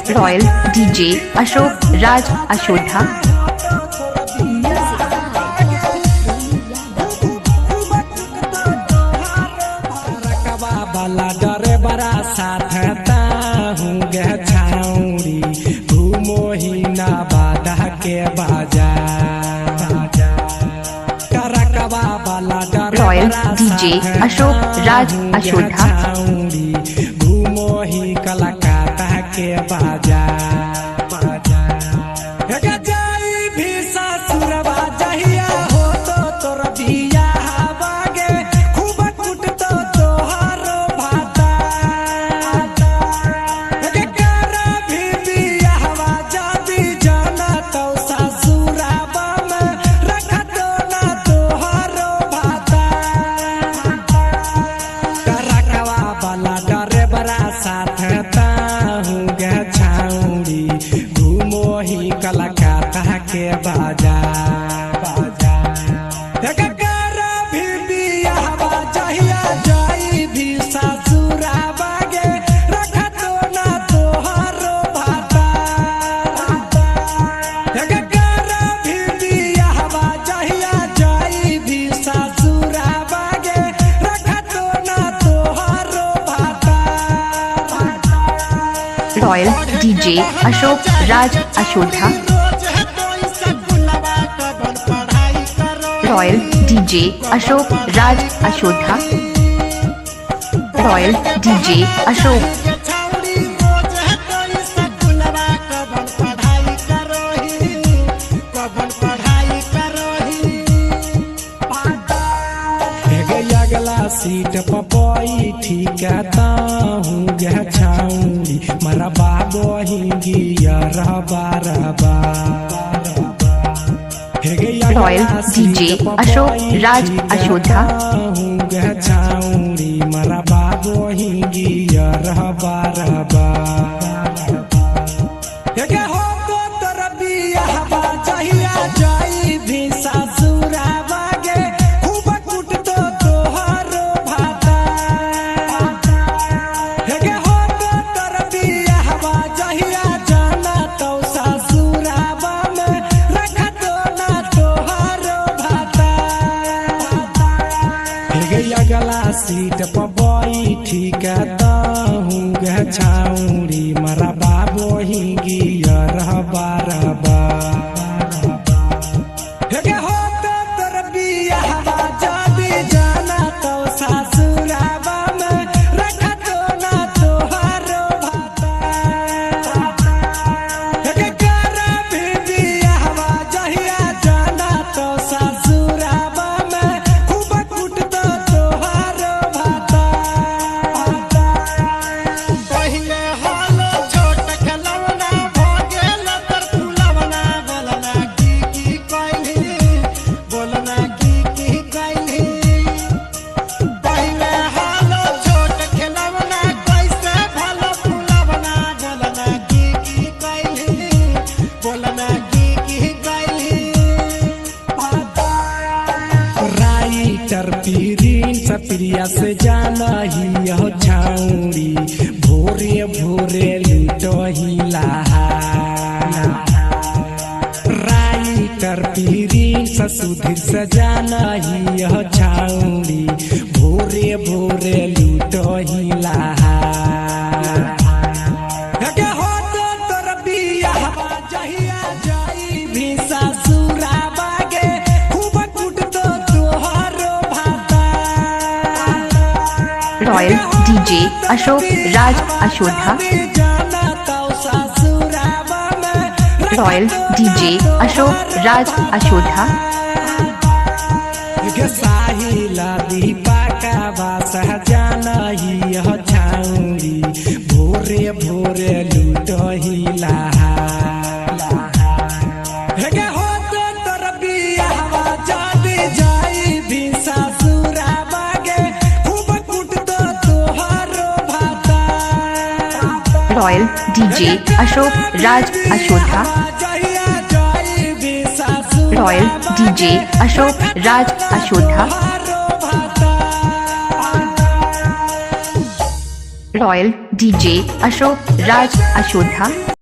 Royal DJ Ashok Raj अशोधा। डरे बड़ा साथ हूँ गे छाउरी घूमो ही ना बाधा के बाजा करकवा वाला रॉयल डीजे अशोक राज अशोधा। घूमो ही कलकत्ता के बाजा भी ससुरवा जहिया हो तो तोर बिया बागे खूब कुटतो तोहारो भाता भी बियाहवा जदी जाना तो ससुराबा में रखतो ना तोहारो भाता करकवा वाला डरे बड़ा साथ हूँ गे छाउरी घूमो ही कलकत्ता के बाजा भी बियाहवा जहिया जाई भी ससुराबा गे रखतो ना तोहारो भाता भी बियाहवा जहिया जाई भी ससुराबा गे रखतो ना तोहारो भाता। Royal DJ Ashok Raj Ashodha. Royal DJ Ashok Raj Ashodha. Royal DJ Ashok. अगला सीट पपई ठीक हूँ गे छाउरी मरा बाबो ही गिया रबा रबा रॉयल डीजे अशोक राज अशोधा। हूँ गे छाउरी मरा बाबो ही गिया रबा रबा हो तो तोर बियाहवा जहिया जाई भी ससुराबा गे खूब कुटतो तोहारो भाता हो तो तोर बियाहवा जहिया जाना तो ससुराबा में रखतो ना तोहारो भाता अगला सीट पबई ठीक हूँ गे छाउरी मरा बाबो ही गिया रहबा रहबा हो तो तोर बियाहवा जदी जाना तो ससुराबा में रखतो ना तोहारो भाता भी बियाहवा जहिया जाना तो ससुराबा में खूब कुटतो तोहारो भाता पहिले हालो छोट खलवना भगेल तर फुलवना बोलना की कहली बोलना की कहली पहिले हालो छोट खलवना कैसे भलो फुलवना बोलना की कहली बोलना की कहली राइटर पीरीन सप्रिया से जाना ही हो छाउरी भोरे भोरे लूटो ही लाहा राइटर पीरीन ससुधीर से जाना ही हो छाउरी भोरे भोरे लूटो ही लाहा हो तो तोर बियाहवा जहिया जाई भी ससुराबा गे खूब कुटतो तोहारो भाता royal DJ Ashok Raj Ashodha. Royal DJ Ashok Raj अशोधा। साहिला दीपा का बास जाना ही हो छाउरी भोरे भोरे लूटो ही लाहा हो तो तोर बियाहवा जदी जाई भी ससुराबा गे खूब कुटतो तोहारो भाता royal DJ Ashok Raj Ashodha. Royal DJ Ashok Raj Ashodha. Royal DJ Ashok Raj अशोधा।